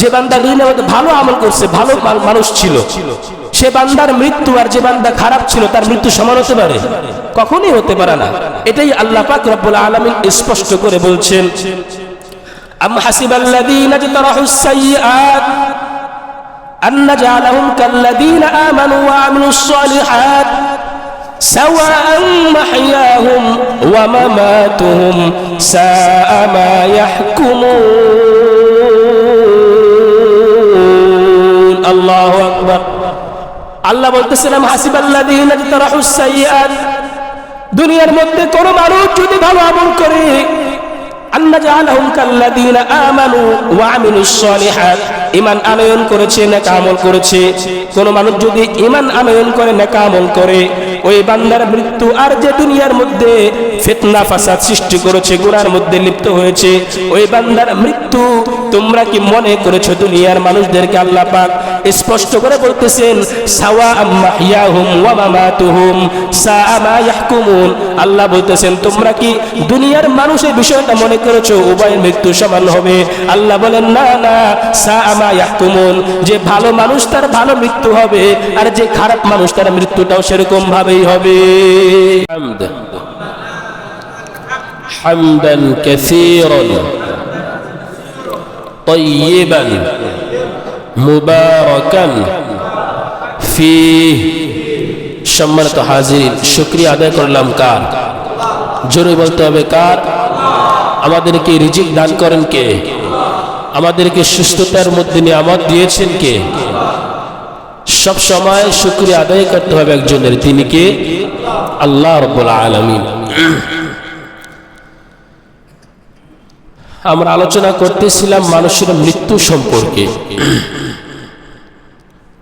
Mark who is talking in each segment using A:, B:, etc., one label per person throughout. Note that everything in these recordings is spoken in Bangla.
A: যে বান্দা দুনিয়ার মধ্যে ভালো আমল করছে, ভালো মানুষ ছিল, সে বান্দার মৃত্যু আর যে বান্দা খারাপ ছিল তার মৃত্যু সমান হতে পারে? কখনোই হতে পারে না। এটাই আল্লাহ পাক রব্বুল আলামিন স্পষ্ট করে বলছেন, আম হাসিবাল্লাযীনা ইজতারাহুস সাইয়্যাত আন নাজআলাহুম কাল্লাযীনা আমানু ওয়া আমিলুস সালিহাত সাওয়াআন মাহইয়াহুম ওয়া মামাতুহুম সাআ মা ইয়াহকুমুন। আল্লাহু আকবার। আল্লাহ বলতেছিলাম হাসিবাল্লাযীনা ইজতারাহুস সাইয়্যাত, দুনিয়ার মধ্যে কোন মানুষ যদি ভালো আমল করে, আন্না জাআলাহুম কাল্লাযীনা আমানু ওয়া আমিলুস সালিহাত, ঈমান আনয়ন করেছে, নেক আমল করেছে, কোন মানুষ যদি ঈমান আনয়ন করে, নেক আমল করে, ওই বান্দার মৃত্যু আর যে দুনিয়ার মধ্যে ফিতনা ফাসাদ সৃষ্টি করেছে, গুনার মধ্যে লিপ্ত হয়েছে, ওই বান্দার মৃত্যু তোমরা কি মনে করেছো দুনিয়ার মানুষদেরকে আল্লাহ পাক স্পষ্ট করে বলতেছেন সাওয়াআম মাহইয়াহুম ওয়া মামাতুহুম সাআ মা ইয়াহকুমুন। আল্লাহ বলতেছেন তোমরা কি দুনিয়ার মানুষের বিষয়টা মনে করেছো উভয়ের মৃত্যু সমান হবে? আল্লাহ বলেন না না, সাআ মা ইয়াহকুমুন, যে ভালো মানুষ তার ভালো মৃত্যু হবে আর যে খারাপ মানুষ তার মৃত্যুটাও সেরকম ভাবেই হবে। হামদান কাসীরান তাইয়িবান মুবারাকান ফীহ। সম্মানিত হাজিরিন, শুকরিয়া আদায় করলাম কার? জোরে বলতে হবে কার? আমাদেরকে রিজিক দান করেন কে? আমাদেরকে সুস্থতার মধ্যে নিয়ামত দিয়েছেন কে? সব সময় শুকরিয়া আদায় করতে হবে একজনের, তিনি কে? আল্লাহ রাব্বুল আলামিন। আমরা আলোচনা করতেছিলাম মানুষের মৃত্যু সম্পর্কে।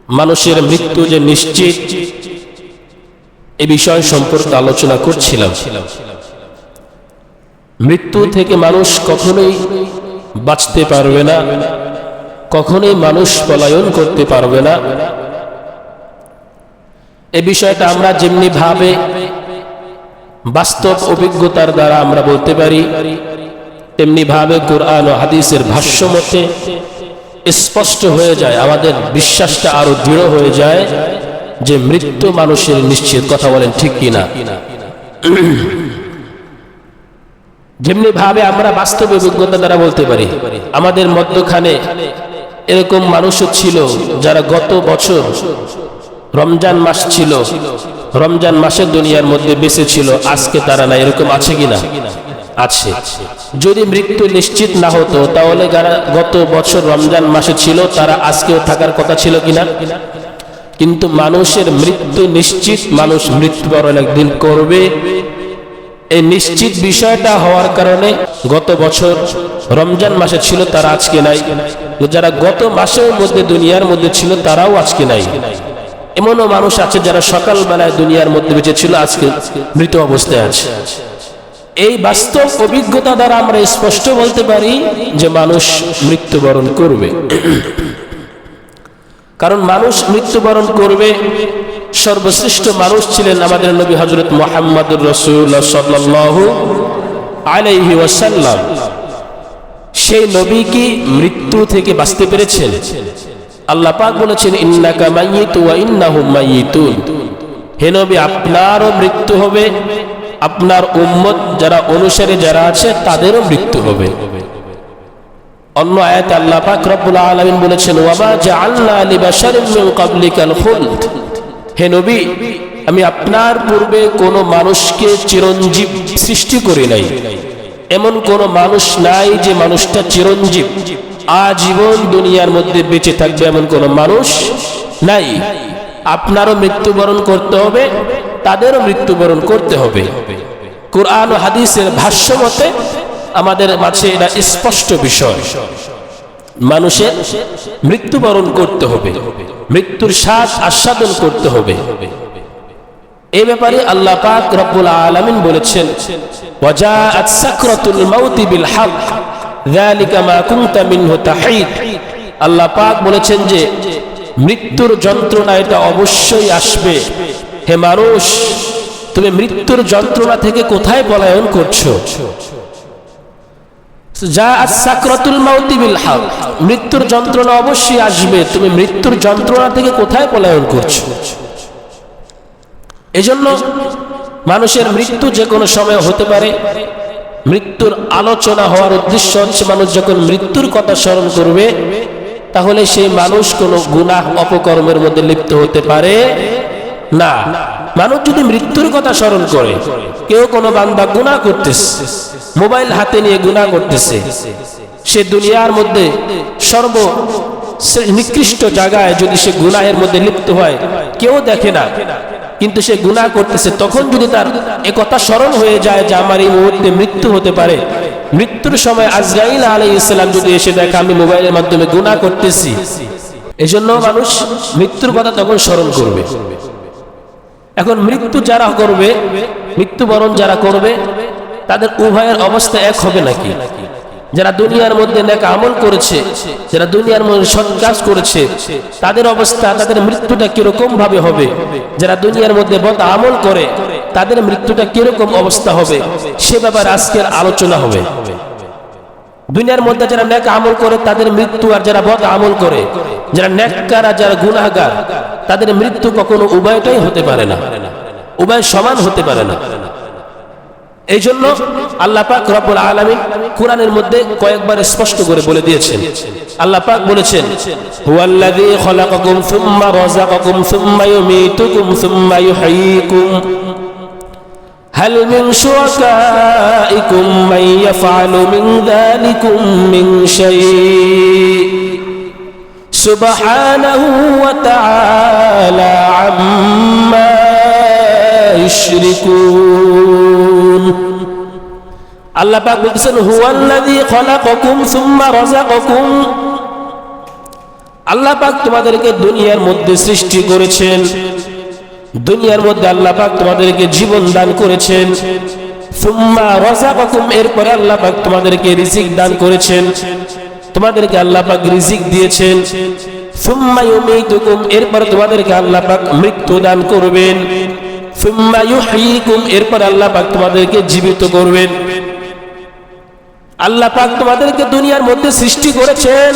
A: মানুষের মৃত্যু যে নিশ্চিত, এ বিষয় সম্পর্কে আলোচনা করছিলাম। মৃত্যু থেকে মানুষ কখনোই বাঁচতে পারবে না, কখনোই মানুষ পলায়ন করতে পারবে না। এ বিষয়টা আমরা যেমনি ভাবে বাস্তব অভিজ্ঞতার দ্বারা আমরা বলতে পারি, তেমনি ভাবে কোরআন ও হাদিসের ভাষ্য মতে স্পষ্ট হয়ে যায়, আমাদের বিশ্বাসটা আরো দৃঢ় হয়ে যায় যে মৃত্যু মানুষের নিশ্চিত। কথা বলেন ঠিক কিনা? যেমনি ভাবে আমরা বাস্তব অভিজ্ঞতা দ্বারা বলতে পারি, আমাদের মধ্যখানে এরকম মানুষও ছিল যারা গত বছর রমজান মাস ছিল, রমজান মাসের দুনিয়ার মধ্যে বেঁচে ছিল, আজকে তারা না, এরকম আছে কিনা? আছে। যদি মৃত্যু নিশ্চিত না হতো তাহলে যারা গত বছর রমজান মাসে ছিল তারা আজকেও থাকার কথা ছিল কিনা? কিন্তু মানুষের মৃত্যু নিশ্চিত, মানুষ মৃত্যুবরণ একদিন করবে। এই নিশ্চিত বিষয়টা হওয়ার কারণে গত বছর রমজান মাসে ছিল তারা আজকে নাই, যারা গত মাসের মধ্যে দুনিয়ার মধ্যে ছিল তারাও আজকে নাই। এমনও মানুষ আছে যারা সকালবেলায় দুনিয়ার মধ্যে বেঁচে ছিল, আজকে মৃত অবস্থায় আছে। এই বাস্তব অভিজ্ঞতা দ্বারা আমরা স্পষ্ট বলতে পারি যে মানুষ মৃত্যুবরণ করবে। কারণ মানুষ মৃত্যুবরণ করবে। সর্বশ্রেষ্ঠ মানুষ ছিলেন আমাদের নবী হযরত মুহাম্মদুর রাসূলুল্লাহ সাল্লাল্লাহু আলাইহি ওয়াসাল্লাম। সেই নবী কি মৃত্যু থেকে বাঁচতে পেরেছেন? আল্লাহ পাক বলেছেন ইন্নাকা মাইয়িতু ওয়া ইন্নাহুম মাইয়িতুন। হে নবী, আপনারও মৃত্যু হবে, আপনার উম্মত যারা অনুসারী যারা আছে তাদেরও মৃত্যু হবে। অন্য আয়াতে আল্লাহ পাক রব্বুল আলামিন বলেছেন ওয়া মা জাআলনা লিবাশারিন মিন ক্বাবলিকাল খুলদ। হে নবী, আমি আপনার পূর্বে কোন মানুষকে চিরঞ্জীব সৃষ্টি করি নাই। এমন কোন মানুষ নাই যে মানুষটা চিরঞ্জীব, আজীবন দুনিয়ার মধ্যে বেঁচে থাকবে, এমন কোন মানুষ নাই। আপনারও মৃত্যুবরণ করতে হবে, তাদেরও মৃত্যুবরণ করতে হবে। কোরআন ও হাদিসের ভাষ্য মতে আমাদের মাঝে এটা স্পষ্ট বিষয়, মানুষের মৃত্যুবরণ করতে হবে, মৃত্যুর স্বাদ আস্বাদন করতে হবে। এই ব্যাপারে আল্লাহ পাক রব্বুল আলামিন বলেছেন ওয়াজাআত সাকরাতুল মাউতি বিল হক যালিকা মা কুনতা মিনহু তাহিদ। আল্লাহ পাক বলেছেন যে মৃত্যুর যন্ত্রণা এটা অবশ্যই আসবে। হে মানুষ, তুমি মৃত্যুর যন্ত্রণা থেকে কোথায় পলায়ন করছো? যা সাকরাতুল মাউতি বিল হক, মৃত্যুর যন্ত্রণা অবশ্যই আসবে। তুমি মৃত্যুর যন্ত্রণা থেকে কোথায় পলায়ন করছো? এজন্য মানুষের মৃত্যু যে কোনো সময় হতে পারে। মৃত্যুর আলোচনা হওয়ার উদ্দেশ্য হচ্ছে মানুষ যখন মৃত্যুর কথা স্মরণ করবে তাহলে সেই মানুষ কোনো গুনাহ অপকর্মের মধ্যে লিপ্ত হতে পারে না। মানুষ যদি মৃত্যুর কথা স্মরণ করে, কেউ কোনো বান্দা গুনাহ করতেছে, মোবাইল হাতে নিয়ে গুনাহ করতেছে, সে দুনিয়ার মধ্যে সর্ব নিকৃষ্ট জায়গায় যদি সে গুনাহের মধ্যে লিপ্ত হয়, কেউ দেখে না, কিন্তু সে গুনাহ করতেছে, তখন যদি তার একথা স্মরণ হয়ে যায় যে আমার এই মুহূর্তে মৃত্যু হতে পারে, মৃত্যুর সময় আজরাইল আলাইহিস সালাম যদি এসে দেখে আমি মোবাইলের মাধ্যমে গুনাহ করতেছি, এজন্য মানুষ মৃত্যুর কথা তখন স্মরণ করবে। এখন মৃত্যু যারা করবে, মৃত্যুবরণ যারা করবে, তাদের উভয়ের অবস্থা এক হবে নাকি? যারা দুনিয়ার মধ্যে নেক আমল করেছে, যারা দুনিয়ার মধ্যে সৎ কাজ করেছে, তাদের অবস্থা, তাদের মৃত্যুটা কিরকম ভাবে হবে? যারা দুনিয়ার মধ্যে বদ আমল করে, তাদের মৃত্যুটা কিরকম অবস্থা হবে, সে ব্যাপারে আজকের আলোচনা হবে। দুনিয়ার মধ্যে যারা নেক আমল করে তাদের মৃত্যু, আর যারা বদ আমল করে, যারা নেককার আর যারা গুনাহগার, তাদের মৃত্যু কখনো উভয়টাই হতে পারে না, উভয় সমান হতে পারে না। এই জন্য আল্লাহ পাক রব্বুল আলামিন কোরআনের মধ্যে কয়েকবার স্পষ্ট করে বলে দিয়েছেন। আল্লাহ পাক বলেছেন, হুয়াল্লাযী খালাকাকুম সুম্মা রাযাকাকুম সুম্মা ইউমীতুকুম সুম্মা ইউহয়ীকুম হাল মিন শুরাকাইকুম মান ইয়াফআলু মিন যালিকুম মিন শাই সুবহানাহু ওয়া তাআলা আম্মা ইউশরিকুন। আল্লাহ পাক বলেছেন, হুয়াল্লাযী খালাকাকুম সুম্মা রাযাকাকুম, আল্লাহ পাক তোমাদেরকে দুনিয়ার মধ্যে সৃষ্টি করেছেন, দুনিয়ার মধ্যে আল্লাহ পাক তোমাদেরকে জীবন দান করেছেন। সুম্মা রাযাকাকুম, এরপরে আল্লাহ পাক তোমাদেরকে রিজিক দান করেছেন, তোমাদেরকে আল্লাহ পাক রিজিক দিয়েছেন। সুম্মা ইউমীতুকুম, এরপরে তোমাদেরকে আল্লাহ পাক মৃত্যু দান করবেন। সুম্মা ইউহয়ীকুম, এরপর আল্লাহ পাক তোমাদেরকে জীবিত করবেন। আল্লাহ পাক তোমাদেরকে দুনিয়ার মধ্যে সৃষ্টি করেছেন,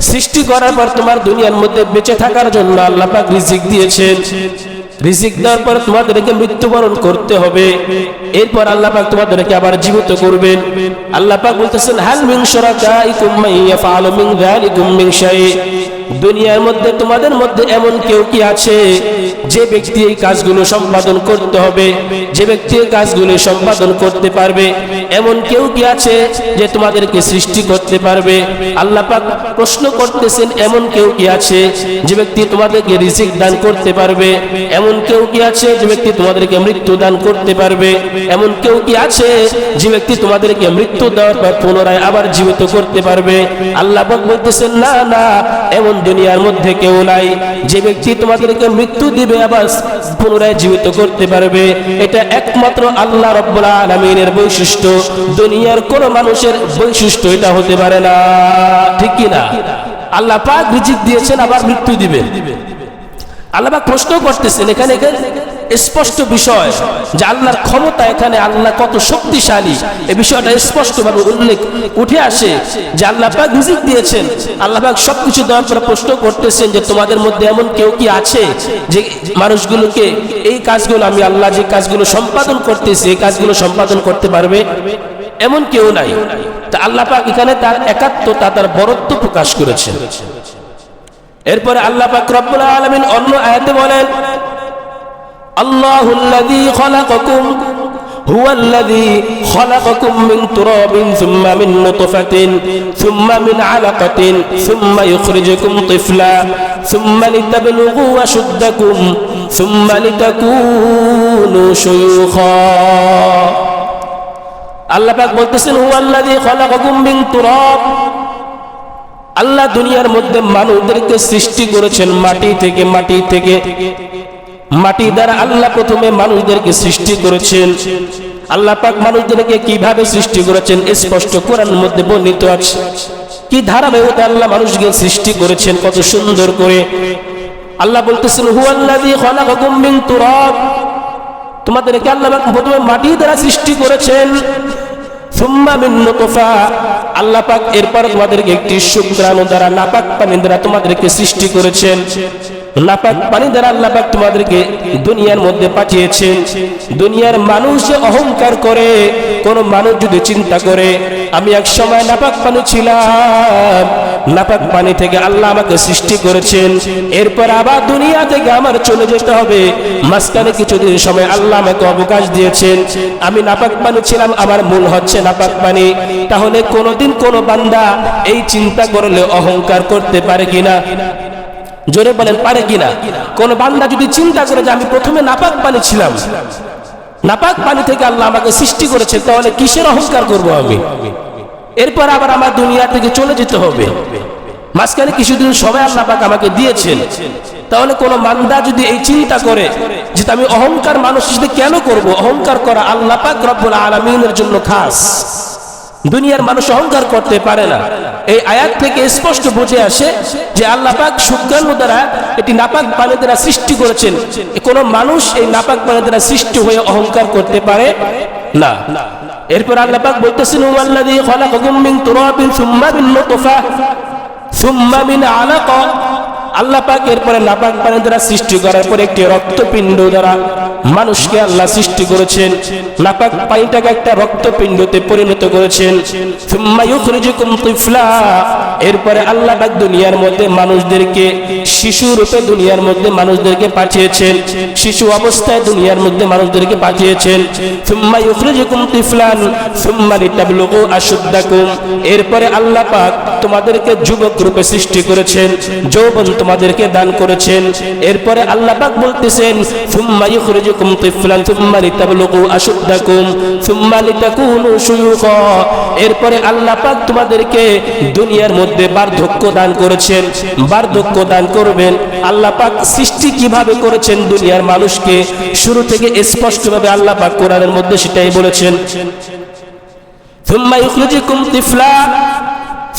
A: সৃষ্টি করার পর তোমার দুনিয়ার মধ্যে বেঁচে থাকার জন্য আল্লাহ পাক রিজিক দিয়েছেন। রিজিক দেওয়ার পর তোমাদেরকে মৃত্যুবরণ করতে হবে, এরপর আল্লাহ পাক তোমাদেরকে আবার জীবিত করবেন। আল্লাহ পাক বলতেছেন, হাল মিন শুরাকাইকুম মান ইয়াফআলু মিন যালিকুম মিন শাই, দুনিয়ার মধ্যে তোমাদের মধ্যে এমন কেউ কি আছে যে ব্যক্তি এই কাজগুলো সম্পাদন করতে হবে, যে ব্যক্তি এই কাজগুলো সম্পাদন করতে পারবে, এমন কেউ কি আছে যে তোমাদেরকে সৃষ্টি করতে পারবে? আল্লাহ পাক প্রশ্ন করতেছেন, এমন কেউ কি আছে যে ব্যক্তি তোমাদেরকে রিজিক দান করতে পারবে? এমন কেউ কি আছে যে ব্যক্তি তোমাদেরকে মৃত্যু দান করতে পারবে? এমন কেউ কি আছে যে ব্যক্তি তোমাদেরকে মৃত্যু দেওয়ার পর পুনরায় আবার জীবিত করতে পারবে? আল্লাহ পাক বলতেছেন, না না, এমন দুনিয়ার মধ্যে কেউ নাই যে ব্যক্তি তোমাদেরকে মৃত্যু দিবে আবার পুনরায় জীবিত করতে পারবে। এটা একমাত্র আল্লাহ রাব্বুল আলামিনের বৈশিষ্ট্য, দুনিয়ার কোন মানুষের বৈশিষ্ট্য এটা হতে পারে না, ঠিক কি না? আল্লাহ পাক রিজিক দিয়েছেন, আবার মৃত্যু দিবেন। আল্লাহ পাক প্রশ্ন করতেছেন, এখানে স্পষ্ট বিষয় যে আল্লাহর ক্ষমতা, এখানে আল্লাহ কত শক্তিশালী, এই বিষয়টা স্পষ্টভাবে উল্লেখ উঠে আসে যে আল্লাহ পাক রিজিক দিয়েছেন। আল্লাহ পাক সবকিছু দেওয়ার পর প্রশ্ন করতেছেন যে তোমাদের মধ্যে এমন কেউ কি আছে যে মানুষগুলোকে এই কাজগুলো, আমি আল্লাহ যে কাজগুলো সম্পাদন করতেছি এই কাজগুলো সম্পাদন করতে পারবে? এমন কেউ নাই। তা আল্লাহ পাক এখানে তার একাত্মতা, তার বরত্ব প্রকাশ করেছেন। এরপরে আল্লাহ পাক রব্বুল আলামিন অন্য আয়াতে বলেন, আল্লাহুল্লাযী খালাকাকুম হুয়াল্লাযী খালাকাকুম মিন তুরাবিন সুম্মা মিন নুতফাতিন সুম্মা মিন আলাকাতিন সুম্মা ইখরিজুকুম তিফলা সুম্মা লিতাবলুগু আশুদ্দাকুম সুম্মা লিতাকুনু শুয়ুখা। আল্লাহ পাক বলতেছেন, হুয়াল্লাযী খালাকাকুম মিন তুরাব, আল্লাহ দুনিয়ার মধ্যে মানুষদেরকে সৃষ্টি করেছেন মাটি থেকে। মাটি দ্বারা আল্লাহ প্রথমে মানুষদেরকে সৃষ্টি করেছেন। আল্লাহ পাক মানুষদেরকে কিভাবে সৃষ্টি করেছেন স্পষ্ট কোরআনের মধ্যে বর্ণিত আছে। কি ধারাবাহিকতা আল্লাহ মানুষকে সৃষ্টি করেছেন, কত সুন্দর করে। আল্লাহ বলতেছেন, হুয়াল্লাযী খালাকাকুম মিন তুরাব, তোমাদেরকে আল্লাহ পাক প্রথমে মাটি দ্বারা সৃষ্টি করেছেন। সুম্মা মিন নুতফা, আল্লাহ পাক এরপর তোমাদেরকে একটি শুক্রাণু দ্বারা নাপাক পানি দ্বারা তোমাদেরকে সৃষ্টি করেছেন। নাপাক পানি দ্বারা আল্লাহ পাক তোমাদেরকে দুনিয়ার মধ্যে পাঠিয়েছেন। দুনিয়ার মানুষ যে অহংকার করে, কোন মানুষ যদি চিন্তা করে আমি এক সময় নাপাক পানি ছিলাম, নাপাক পানি থেকে আল্লাহ আমাকে সৃষ্টি করেছেন, এরপর আবার দুনিয়া থেকে আমার চলে যেতে হবে, মাঝখানে কিছুদিন সময় আল্লাহ আমাকে অবকাশ দিয়েছেন, আমি নাপাক পানি ছিলাম, আমার মূল হচ্ছে নাপাক পানি। তাহলে কোনদিন কোন বান্দা এই চিন্তা করলে অহংকার করতে পারে কিনা? জোরে বলেন, পারে কিনা? কোন বান্দা যদি চিন্তা করে যে আমি প্রথমে নাপাক পানি ছিলাম, নাপাক পানি থেকে আল্লাহ আমাকে সৃষ্টি করেছে, তাহলে কিসের অহংকার করব আমি? এরপর আবার আমার দুনিয়া থেকে চলে যেতে হবে, মাঝখানে কিছুদিন সময় আল্লাহ পাক আমাকে দিয়েছেন। তাহলে কোন বান্দা যদি এই চিন্তা করে যে আমি অহংকার মানুষের সাথে কেন করব? অহংকার করা আল্লাহ পাক রব্বুল আলামিনের জন্য খাস, দুনিয়ার মানুষ অহংকার করতে পারে না। এই আয়াত থেকে স্পষ্ট বুঝে আসে যে আল্লাহ পাক শুক্রাণু দ্বারা এটি নাপাক পানি দ্বারা সৃষ্টি করেছেন, কোন মানুষ এই নাপাক পানি দ্বারা সৃষ্টি হয়ে অহংকার করতে পারে না। এরপর আল্লাহ পাক বলতেছেন ওয়াল্লাযী খালাকাকুম মিন তুরাবিন সুম্মা মিন নুতফা সুম্মা মিন আলাকা, আল্লাহ পাক এরপরে নাপাক পানি দ্বারা সৃষ্টি করার পর একটি রক্তপিণ্ড দ্বারা মানুষকে আল্লাহ সৃষ্টি করেছেন, নাপাক পানিটাকে একটা রক্তপিণ্ডতে পরিণত করেছেন। সুম্মা ইউখরিজুকুম তিফলা, এরপরে আল্লাহ পাক দুনিয়ার মধ্যে মানুষদেরকে শিশু রূপে দুনিয়ার মধ্যে মানুষদেরকে পাঠিয়েছেন, শিশু অবস্থায় দুনিয়ার মধ্যে মানুষদেরকে পাঠিয়েছেন। সুম্মা ইউখরিজুকুম তিফলান সুম্মা লিতাবলুগু আশুদ্দাকুম, এরপরে আল্লাহ পাক তোমাদেরকে যুবক রূপে সৃষ্টি করেছেন, যৌবন তোমাদেরকে দান করেছেন। এরপরে আল্লাহ পাক বলতেছেন সুম্মা ইউখরিজুকুম তিফলান সুম্মা লিতাবলুগু আশুদ্দাকুম সুম্মা লিতাকুনু শুয়ুখা, এরপরে আল্লাহ পাক তোমাদেরকে দুনিয়ার মধ্যে বার্ধক্য দান করেছেন, বার্ধক্য দান করবেন। আল্লাহ পাক সৃষ্টি কিভাবে করেছেন দুনিয়ার মানুষকে শুরু থেকে স্পষ্টভাবে আল্লাহ পাক কোরআনের মধ্যে সেটাই বলেছেন। সুম্মা ইউখরিজুকুম তিফলা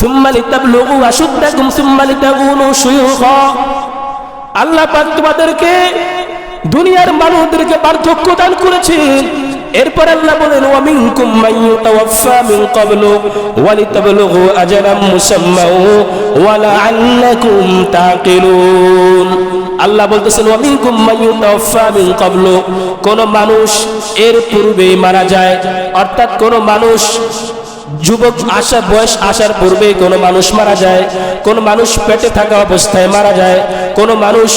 A: সুম্মা লিতাবলুগু আশুদ্দাকুম সুম্মা লিতাকুনু শুয়ুখা, আল্লাহ পাক তোমাদেরকে দুনিয়ার মানুষদেরকে বার্ধক্য দান করেছেন। এরপর আল্লাহ বলেন ওয়া মিনকুম মান ইউতাওয়াফফা মিন ক্বাবলু ওয়া লিতাবলুগু আজালাম মুসাম্মা ওয়া লাআল্লাকুম তাকিলুন, আল্লাহ বলতেছেন ওয়া মিনকুম মান ইউতাওয়াফফা মিন ক্বাবলু, কোন মানুষ এর পূর্বেই মারা যায়, অর্থাৎ কোন মানুষ যুবক আসার বয়স আসার পূর্বে কোন মানুষ মারা যায়, কোন মানুষ পেটে থাকা অবস্থায় মারা যায়, কোন মানুষ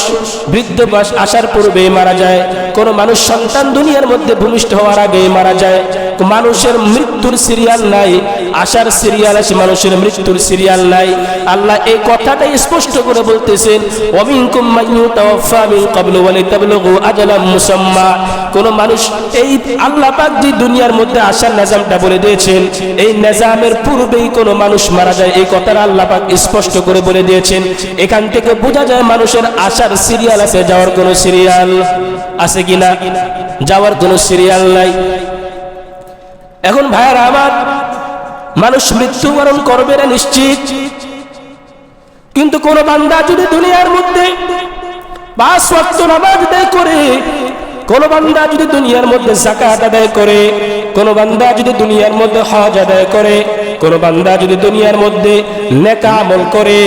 A: বৃদ্ধ বয়স আসার পূর্বে মারা যায়, কোন মানুষ সন্তান দুনিয়ার মধ্যে ভূমিষ্ঠ হওয়ার আগে মারা যায়। মানুষের মৃত্যুর সিরিয়াল নাই, আসার সিরিয়াল আছে, মানুষের মৃত্যুর সিরিয়াল নাই। আল্লাহ এই কথাটাই স্পষ্ট করে বলতেছেন ওয়া মিনকুম মান ইউতাওয়াফফা মিন ক্বাবলু ওয়া লিতাবলুগু আজালাম মুসাম্মা, কোন মানুষ এই আল্লাহ পাক যে দুনিয়ার মধ্যে আসার নিজামটা বলে দিয়েছেন, এই নিজামের পূর্বেই কোন মানুষ মারা যায়, এই কথাটা আল্লাহ পাক স্পষ্ট করে বলে দিয়েছেন। এখান থেকে বোঝা যায় মানুষের আসার সিরিয়াল আছে, যাওয়ার কোন সিরিয়াল আছে কিনা? যাওয়ার কোন সিরিয়াল নাই। এখন ভাইরা আমার, মানুষ মৃত্যুবরণ করবে না নিশ্চিত, কিন্তু কোন বান্দা যদি দুনিয়ার মধ্যে 5 ওয়াক্ত নামাজ আদায় করে, কোন বান্দা যদি দুনিয়ার মধ্যে যাকাত আদায় করে, কোন বান্দা যদি দুনিয়ার মধ্যে হজ আদায় করে, কোন বান্দা যদি দুনিয়ার মধ্যে নেক আমল করে,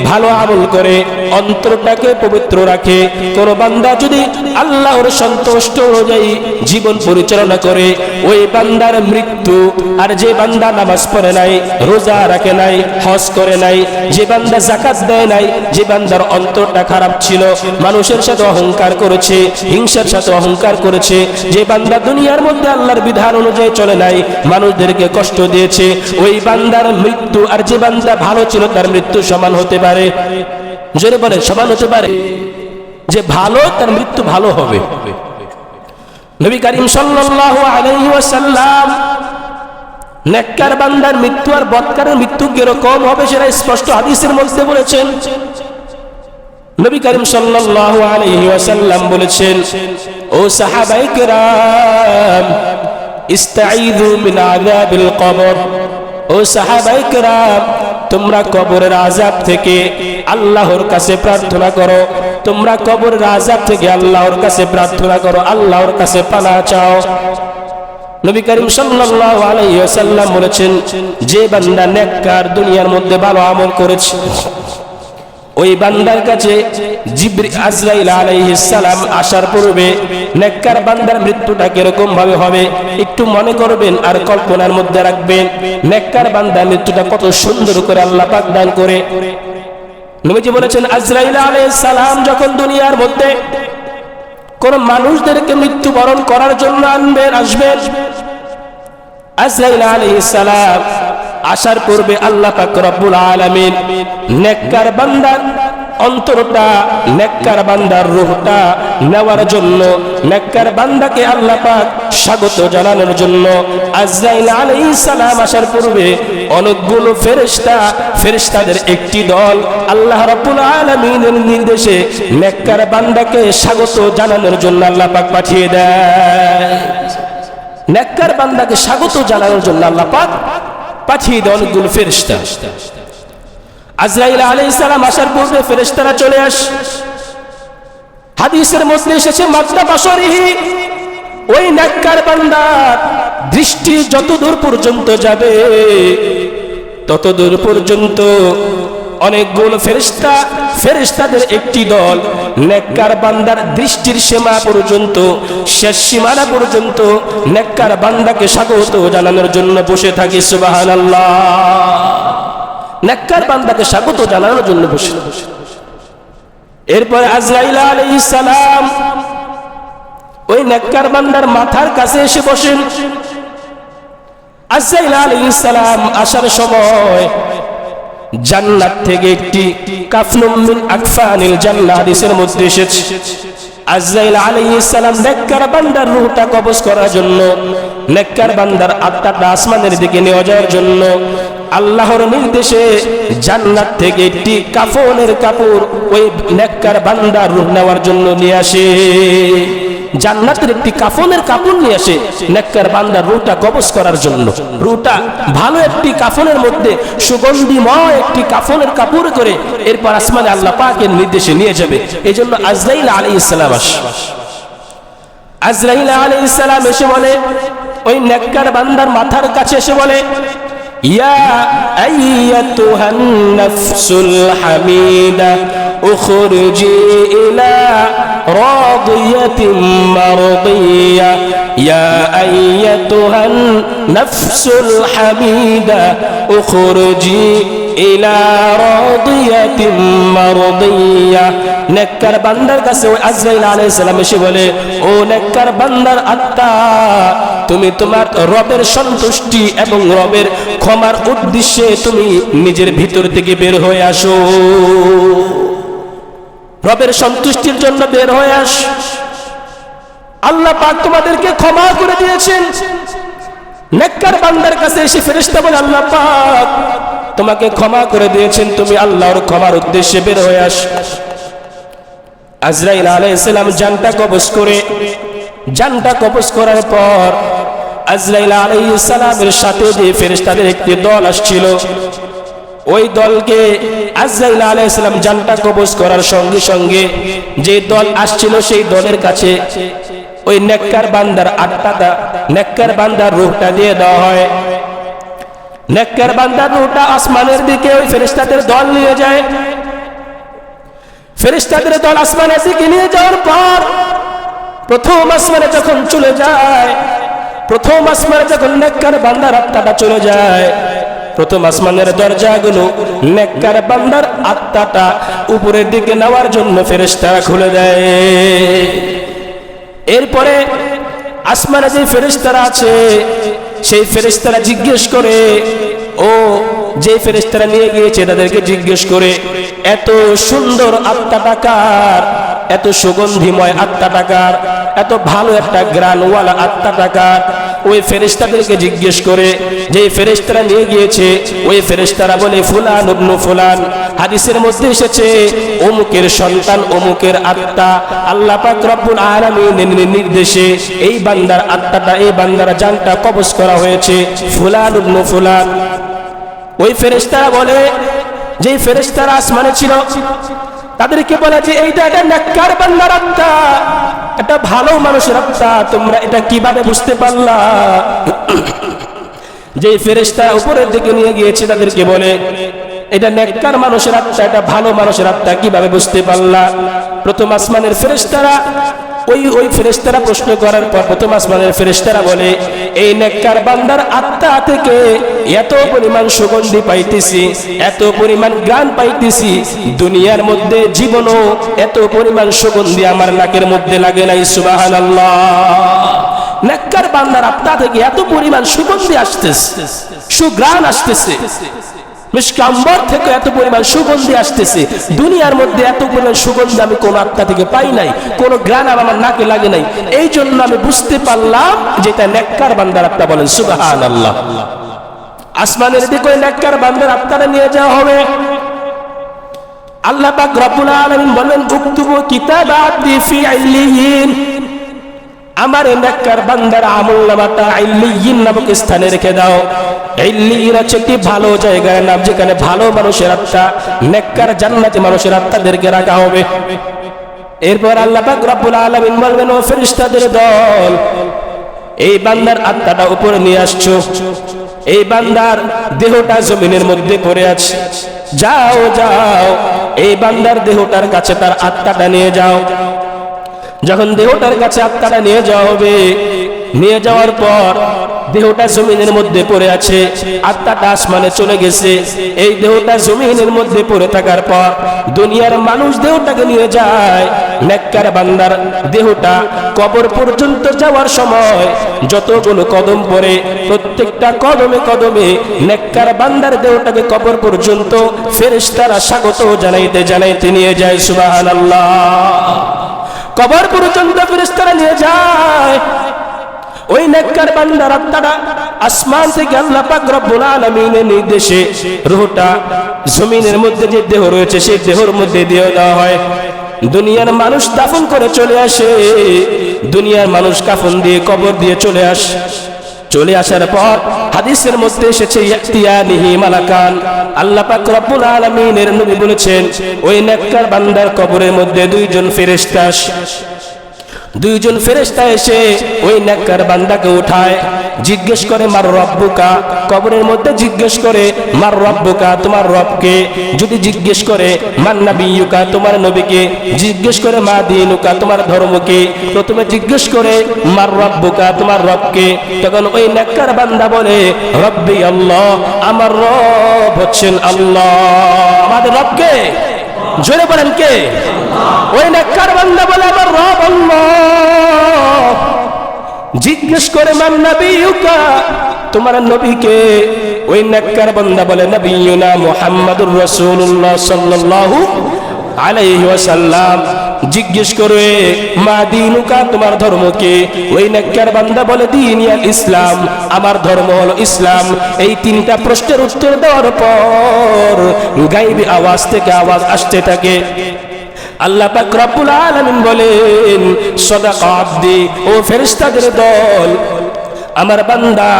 A: ভালো আমল করে, অন্তরটাকে পবিত্র রাখে, কোন বান্দা যদি আল্লাহর সন্তুষ্ট অনুযায়ী জীবন পরিচালনা করে, ওই বান্দার মৃত্যু। আর যে বান্দা নামাজ পড়ে নাই, রোজা রাখে নাই, হজ করে নাই, যে বান্দা যাকাত দেয় নাই, যে বান্দার অন্তরটা খারাপ ছিল, মানুষের সাথে অহংকার করেছে, হিংসার সাথে অহংকার করেছে, যে বান্দা দুনিয়ার মধ্যে আল্লাহর বিধান অনুযায়ী চলে নাই, মানুষদেরকে কষ্ট দিয়েছে, ওই বান্দার মৃত্যু আর যে বান্দা ভালো ছিল তার মৃত্যু সমান হতে পারে? জোরে বলে, সমান হতে পারে? যে ভালো তার মৃত্যু ভালো হবে। নবী করিম সাল্লাল্লাহু আলাইহি ওয়াসাল্লাম নেককার বান্দার মৃত্যু আর বদকারের মৃত্যু কিরকম হবে সেটা স্পষ্ট হাদিসের মধ্যে বলেছেন। নবী করিম সাল্লাল্লাহু আলাইহি ওয়াসাল্লাম বলেছেন, ও সাহাবায়ে কেরাম ইস্তাঈযু মিন আযাবিল কবর, ও সাহাবায়ে কেরাম তোমরা কবরের আযাব থেকে আল্লাহর কাছে প্রার্থনা করো, তোমরা কবরের আযাব থেকে আল্লাহর কাছে প্রার্থনা করো, আল্লাহর কাছে পানাহ চাও। নবী করিম সাল্লাল্লাহু আলাইহি ওয়াসাল্লাম বলেছেন, যে বান্দা নেককার দুনিয়ার মধ্যে ভালো আমল করেছে, ওই বান্দার কাছে আজরাইল আলাইহিস সালাম আসার পূর্বে নেককার বান্দার মৃত্যুটা কিরকম ভাবে হবে একটু মনে করবেন আর কল্পনার মধ্যে রাখবেন। নেককার বান্দার মৃত্যুটা কত সুন্দর করে আল্লাহ পাক দান করে। নবীজি বলেছেন, আজরাইল আলাইহিস সালাম যখন দুনিয়ার মধ্যে কোন মানুষদেরকে মৃত্যুবরণ করার জন্য আসবেন, আজরাইল আলাইহিস সালাম আসার পূর্বে আল্লাহ পাক রব্বুল আলামিন নেককার বান্দার অন্তরটা, নেককার বান্দার রূহটা নেওয়ার জন্য, নেককার বান্দাকে আল্লাহ পাক স্বাগত জানানোর জন্য আজরাইল আলাইহিস সালাম আসার পূর্বে অনেকগুলো ফেরেশতাদের একটি দল আল্লাহ রাব্বুল আলামিনের নির্দেশে নেককার বান্দাকে স্বাগত জানানোর জন্য আল্লাহ পাক পাঠিয়ে দেয়। নেককার বান্দাকে স্বাগত জানানোর জন্য আল্লাহ পাক পাঠিয়ে দেয় অনেকগুলো ফেরেশতা। আজরাইল আলাইহিস সালাম আসার পূর্বে ফেরেশতারা চলে আসে। হাদিসের মধ্যে এসেছে, মাদ্দা বাসরিহি, ওই নেককার বান্দার দৃষ্টি যতদূর পর্যন্ত যাবে ততদূর পর্যন্ত অনেকগুলো ফেরেশতাদের একটি দল নেককার বান্দার দৃষ্টির সীমা পর্যন্ত, শেষ সীমানা পর্যন্ত নেককার বান্দাকে স্বাগত জানানোর জন্য বসে থাকে। সুবহানাল্লাহ। নেককার বান্দাকে স্বাগত জানানোর জন্য বসে। এরপর আজরাইল আলাইহিস সালাম ওই নেককার বান্দার মাথার কাছে এসে বসেন। আজরাইল আলাইহিস সালাম আসার সময় জান্নাত থেকে একটি কাফনুম মিন আকফানিল জান্নাহ হাদিসের মধ্যে এসেছে, আজরাইল আলাইহিস সালাম নেককার বান্দার রূহটা কবজ করার জন্য, নেককার বান্দার আত্মাটা আসমানের দিকে নিয়ে যাওয়ার জন্য আল্লাহর নির্দেশে জান্নাত থেকে একটি কাফনের কাপড় ওই নেককার বান্দার রূহ নেওয়ার জন্য নিয়ে আসে। জান্নাতের একটি কাফনের কাপড় নিয়ে আসে নেককার বান্দার রূহটা কবজ করার জন্য। রূহটা ভালো একটি কাফনের মধ্যে সুগন্ধিময় একটি কাফনের কাপড় করে এরপর আসমানে আল্লাহ পাকের নির্দেশে নিয়ে যাবে। এই জন্য আজরাইল আলাইহিস সালাম আসে। আজরাইল আলাইহিস সালাম এসে বলে, ওই নেককার বান্দার মাথার কাছে এসে বলে, ইয়া আইয়াতুহান নাফসুল হামিদা উখরুজি ইলা রাদিয়াতিন মারদিয়া, ইয়া আইয়াতুহান নাফসুল হামিদা উখরুজি ইলা রাদিয়াতিন মারদিয়া। নেককার বান্দার কাছে ওই আজরাইল আলাইহিস সালাম এসে বলে, ও নেককার বান্দার আত্মা, তুমি তোমার রবের সন্তুষ্টি এবং রবের ক্ষমার উদ্দেশ্যে তুমি নিজের ভিতর থেকে বের হয়ে আসো। রবের সন্তুষ্টির জন্য বের হয়ে আস। আল্লাহ পাক তোমাদেরকে ক্ষমা করে দিয়েছেন। নেককার বান্দার কাছে এসে ফেরেশতা বলে, আল্লাহ পাক তোমাকে ক্ষমা করে দিয়েছেন, তুমি আল্লাহর ক্ষমার উদ্দেশ্যে বের হয়ে আস। আজরাইল আলাইহিস সালাম জানটা কবজ করার পর আজরাইল আলাইহিস সালামের সাথে যে ফেরেশতাদের একটি দল আসছিল, ওই দলকে আজরাইল আলাইহিস সালাম জানটা কবজ করার সঙ্গে সঙ্গে যে দল আসছিল সেই দলের কাছে ওই নেককার বান্দার আত্মাটা, নেককার বান্দার রূহটা দিয়ে দেওয়া হয়। নেককার বান্দার রূহটা আসমানের দিকে ওই ফেরেশতাদের দল নিয়ে যায়। ফেরেশতাদের দল আসমানের দিকে নিয়ে যাওয়ার পর প্রথম আসমানে যখন চলে যায়, প্রথম আসমানে যখন নেককার বান্দার আত্মাটা চলে যায়, প্রথম আসমানের দরজাগুলো নেককার বান্দার আত্মাটা উপরের দিকে নেওয়ার জন্য ফেরেশতারা খুলে দেয়। এরপরে আসমানে যে ফেরেশতারা আছে সেই ফেরেশতারা জিজ্ঞেস করে, ও যে ফেরেশতারা নিয়ে গিয়েছে তাদেরকে জিজ্ঞেস করে, এত সুন্দর আত্মাটা কার, এত সুগন্ধিময় আত্মাটা কার, এত ভালো একটা গ্রানওয়ালা আত্মাটা কার? ওই ফেরেশতাদেরকে জিজ্ঞেস করে, যে ফেরেশতারা নিয়ে গিয়েছে ওই ফেরেশতারা বলে, ফুলান ইবনু ফুলান। হাদিসের মধ্যে এসেছে, অমুকের সন্তান, অমুকের আত্মা আল্লাহ পাক রব্বুল আলামিনের নির্দেশে এই বান্দার আত্মাটা, এই বান্দার জানটা কবজ করা হয়েছে, ফুলান ইবনু ফুলান। ওই ফেরেশতারা বলে, যে ফেরেশতারা আসমানে ছিল তাদেরকে বলে যে এইটা একটা নেককার বান্দার আত্মা, এটা ভালো মানুষের আত্মা, তোমরা এটা কিভাবে বুঝতে পারলা? যে ফেরেশতা উপরের দিকে নিয়ে গিয়েছে তাদেরকে বলে এটা নেককার মানুষের আত্মা, এটা ভালো মানুষের আত্মা, কিভাবে বুঝতে পারলা? প্রথম আসমানের ফেরেশতারা ওই ফেরেশতারা প্রশ্ন করার পর প্রথম আসমানের ফেরেশতারা বলে এই নেককার বান্দার আত্মা থেকে এত পরিমাণ সুগন্ধি পাইতেছি, এত পরিমাণ গান পাইতেছি, দুনিয়ার মধ্যে জীবনও এত পরিমাণ সুগন্ধি আমার নাকের মধ্যে লাগে নাই। সুবহানাল্লাহ। নেককার বান্দার আত্মা থেকে এত পরিমাণ সুগন্ধি আসতেছে, সুগ্রাণ আসতেছে, মিশকাম্বর থেকে এত পরিমাণ সুগন্ধি আসতেছে, দুনিয়ার মধ্যে এত পরিমাণ সুগন্ধি আমি কোন আত্মা থেকে পাই নাই, কোন গ্রাণ আমার নাকে লাগে নাই। এই জন্য আমি বুঝতে পারলাম যে এটা নেককার বান্দার আত্মা। বলেন সুবহানাল্লাহ। আসমানের দিকে ওই নেককার বান্দার আত্মাটা নিয়ে যাওয়া হবে। আল্লাহ পাক রব্বুল আলামিন বলেন উকতুবু কিতাবা আবদি ফি ইল্লিয়িন, আমার নেককার বান্দার আমলনামাটা ইল্লিয়িন নামক স্থানে রেখে দাও। ইল্লিয়িন হচ্ছে একটি ভালো জায়গার নাম, যেখানে ভালো মানুষের আত্মা, নেককার জান্নাতি মানুষের আত্মাদেরকে রাখা হবে। এরপর আল্লাহ পাক রব্বুল আলামিন বলবেন ও ফেরেশতাদের দল, এই বান্দার আত্মাটা উপরে নিয়ে আসছো, এই বান্দার দেহটা জমিনের মধ্যে পড়ে আছে, যাও যাও এই বান্দার দেহটার কাছে তার আত্মাটা নিয়ে যাও। যখন দেহটার কাছে আত্মাটা নিয়ে যাওয়া হবে, নিয়ে যাওয়ার পর দেহটা জমিনের মধ্যে পড়ে আছে, আত্মাটা আসমানে চলে গেছে। এই দেহটা জমিনের মধ্যে পড়ে থাকার পর দুনিয়ার মানুষ দেহটাকে নিয়ে যায়। নেককার বান্দার দেহটা কবর পর্যন্ত যাওয়ার সময় যতগুলো কদম পড়ে, প্রত্যেকটা কদমে কদমে নেককার বান্দার দেহটাকে কবর পর্যন্ত ফেরেশতারা স্বাগত জানাইতে জানাইতে নিয়ে যায়। সুবহানাল্লাহ। কবর পর্যন্ত ফেরেশতারা নিয়ে যায়। ওই নেককার বান্দার আত্মাটা আসমান থেকে আল্লাহ পাক রব্বুল আলামিনের নির্দেশে রূহটা জমিনের মধ্যে যে দেহ রয়েছে সেই দেহের মধ্যে দিয়ে দেওয়া হয়। দুনিয়ার মানুষ দাফন করে চলে আসে, দুনিয়ার মানুষ কাফন দিয়ে কবর দিয়ে চলে আসে। চলে আসার পর হাদিসের মধ্যে এসেছে ইয়াতিয়ানিহি মালাকান, আল্লাহ পাক রব্বুল আলামিনের নবী বলেছেন ওই নেককার বান্দার কবরের মধ্যে দুইজন ফেরেশতা এসে ওই নেককার বান্দাকে উঠায়, জিজ্ঞেস করে মার রব্বুকা, কবরের মধ্যে জিজ্ঞেস করে মার রব্বুকা, তোমার রবকে। যদি জিজ্ঞেস করে মান নাবিয়ুকা, তোমার নবীকে। জিজ্ঞেস করে মা দীনুকা, তোমার ধর্মকে। প্রথমে জিজ্ঞেস করে মার রব্বুকা, তোমার রবকে। তখন ওই নেককার বান্দা বলে রব্বি আল্লাহ, আমার রব হচ্ছেন আল্লাহ। আমাদের রবকে জোরে বলেন কে? ওই নেককার বান্দা বলে আমার রব আল্লাহ। জিজ্ঞেস করে মান নবিয়ুকা, তোমার নবীকে। ওই নেককার বান্দা বলে নবিয়ুনা মুহাম্মাদুর রাসূলুল্লাহ সাল্লাল্লাহু আলাইহি ওয়াসাল্লাম। জিজ্ঞেস করে মা দীনুকা, তোমার ধর্ম কি? ওই নেককার বান্দা বলে দীনিয়াল ইসলাম, আমার ধর্ম হলো ইসলাম। এই তিনটা প্রশ্নের উত্তর দেওয়ার পর গায়বী আওয়াজ থেকে আওয়াজ আসতে থাকে। আল্লাহ পাক রব্বুল আলামিন বলেন সাদাকা আবদি, ও ফেরেশতাদের দল, আমার বান্দা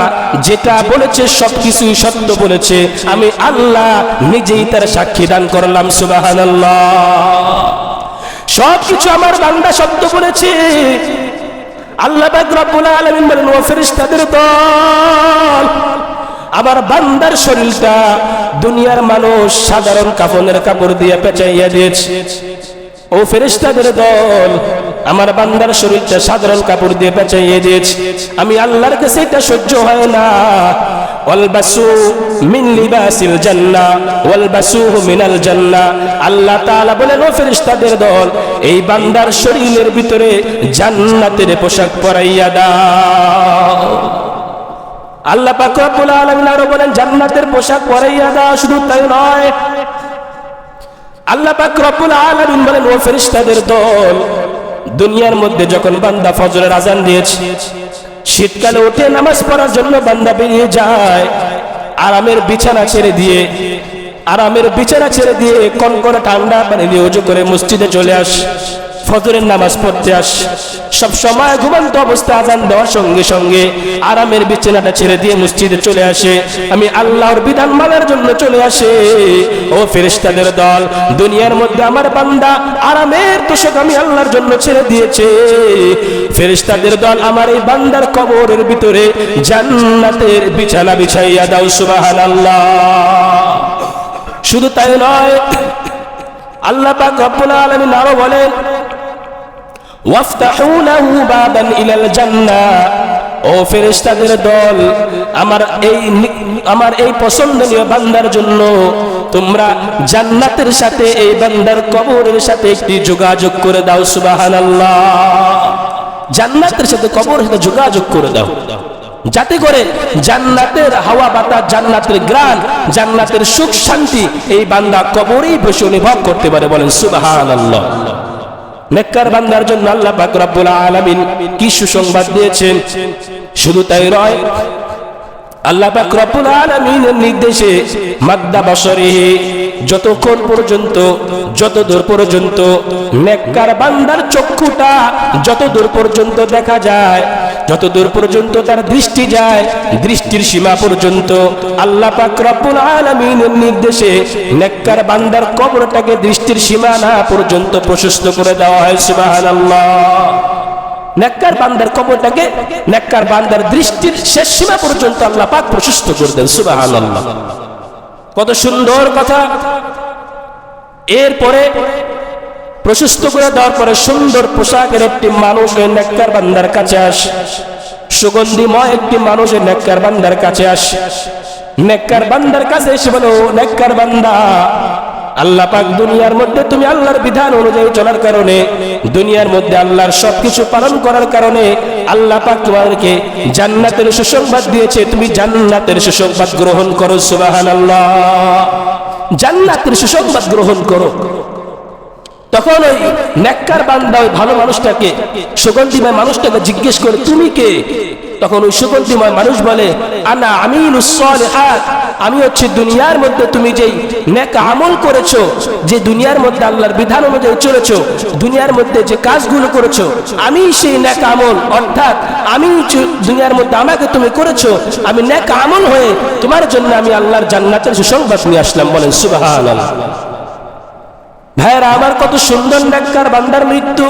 A: যেটা বলেছে সবকিছুই সত্য বলেছে, আমি আল্লাহ নিজেই তার সাক্ষী দান করলাম। সুবহানাল্লাহ। সবকিছু আমার বান্দা সত্য বলেছে। আল্লাহ পাক রব্বুল আলামিন বলেন ও ফেরেশতাদের দল, আমার বান্দার শরীরটা দুনিয়ার মানুষ সাধারণ কাফনের কাপড় দিয়ে পেঁচাইয়া দিয়েছে। ও ফেরেশতাদের দল, আমার বান্দার শরীরটা সাধারণ কাপড় দিয়ে পেঁচাইয়ে দিয়েছে। আমি আল্লাহর কাছে এটা সহ্য হয় না। ওয়ালবাসু মিন লিবাসিল জান্নাহ ওয়ালবাসুহু মিনাল জান্নাহ। আল্লাহ তাআলা বলেন ও ফেরেশতাদের দল, এই বান্দার শরীরের ভিতরে জান্নাতের পোশাক পরাইয়া দাও। আল্লাহ পাক রব্বুল আলামিন আরো বলেন জান্নাতের পোশাক পরাইয়া দাও। শুধু তাই নয়, আল্লাহ পাক রব্বুল আলামিন বলেন ও ফেরেশতাদের দল, দুনিয়ার মধ্যে যখন বান্দা ফজরের আজান দিয়েছে, শীতকালে উঠে নামাজ পড়ার জন্য বান্দা বেরিয়ে যায়, আরামের বিছানা ছেড়ে দিয়ে কনকনে ঠান্ডা পানি দিয়ে ওযু করে মসজিদে চলে আসে। ফজরের নামাজ পড়তে আসে, সব সময় ঘুমন্ত অবস্থায় আজান দেওয়ার সঙ্গে সঙ্গে আরামের বিছানাটা ছেড়ে দিয়ে মসজিদে চলে আসে, আমি আল্লাহর বিধান মানার জন্য চলে আসে। ও ফেরেশতাদের দল, দুনিয়ার মধ্যে আমার বান্দা আরামের তোষক আমি আল্লাহর জন্য ছেড়ে দিয়েছে। ফেরেশতাদের দল, আমার এই বান্দার কবরের ভিতরে জান্নাতের বিছানা বিছাইয়া দাও। সুবহানাল্লাহ। শুধু তাই নয়, আল্লাহ পাক রব্বুল আলামিন আরো বলেন, ওয়াফতাহু লাহু বাবান ইলাল জান্নাহ। ও ফেরেশতাদের দল, আমার এই পছন্দনীয় বান্দার জন্য তোমরা জান্নাতের সাথে এই বান্দার কবরের সাথে একটি যোগাযোগ করে দাও। সুবহানাল্লাহ। জান্নাতের সাথে কবরের সাথে যোগাযোগ করে দাও, যাতে করে জান্নাতের হাওয়া বাতাস, জান্নাতের গ্রাণ, জান্নাতের সুখ শান্তি এই বান্দা কবরেই বসে অনুভব করতে পারে। বলেন সুবহানাল্লাহ। নেককার বান্দার জন্য আল্লাহ পাক রব্বুল আলামিন কি সুসংবাদ দিয়েছেন। শুধু তাই নয়, আল্লাহ পাক রব্বুল আলামিনের নির্দেশে মাদ্দা বসরিহি, যতক্ষণ পর্যন্ত, যতদূর পর্যন্ত নেককার বান্দার চক্ষুটা যতদূর পর্যন্ত দেখা যায়, যতদূর পর্যন্ত তার দৃষ্টি যায়, দৃষ্টির সীমা পর্যন্ত আল্লাহ পাক রব্বুল আলামিনের নির্দেশে নেককার বান্দার কবরটাকে দৃষ্টির সীমানা পর্যন্ত প্রশস্ত করে দেওয়া হয়। সুবহানাল্লাহ। নেককার বান্দার কবরটাকে নেককার বান্দার দৃষ্টির শেষ সীমা পর্যন্ত আল্লাহ পাক প্রশস্ত করে দেন। সুবহানাল্লাহ। কত সুন্দর কথা। এরপরে প্রশস্ত করে দেওয়ার পরে সুন্দর পোশাকের একটি মানুষ নেককার বান্দার কাছে আসে, সুগন্ধিময় একটি মানুষ নেককার বান্দার কাছে আসে। নেককার বান্দার কাছে এসে বলো, নেককার বান্দা, আল্লাহ পাক দুনিয়ার মধ্যে তুমি আল্লাহর বিধান অনুযায়ী চলার কারণে, দুনিয়ার মধ্যে আল্লাহর সবকিছু পালন করার কারণে আল্লাহ পাক তোমাকে জান্নাতের সুসংবাদ দিয়েছে, তুমি জান্নাতের সুসংবাদ গ্রহণ করো। সুবহানাল্লাহ। জান্নাতের সুসংবাদ গ্রহণ করো। তখন ওই নেককার বান্দা ওই ভালো মানুষটাকে, সুগন্ধিময় মানুষটাকে জিজ্ঞেস করে, তুমি কে? তখন ওই সুগন্ধিময় মানুষ বলে, আনা আমিলুস সালিহাত, আমি হচ্ছে দুনিয়ার মধ্যে তুমি যেই নেক আমল করেছো, যে দুনিয়ার মধ্যে আল্লাহর বিধান অনুযায়ী চলেছো, দুনিয়ার মধ্যে যে কাজগুলো করেছো, আমি সেই নেক আমল, অর্থাৎ আমি দুনিয়ার মধ্যে আমাকে তুমি করেছো, আমি নেক আমল হয়ে তোমার জন্য আমি আল্লাহর জান্নাতের সুসংবাদ নিয়ে আসলাম। বলেন সুবহানাল্লাহ। ভাইরা আমার, কত সুন্দর নেককার বান্দার মৃত্যু।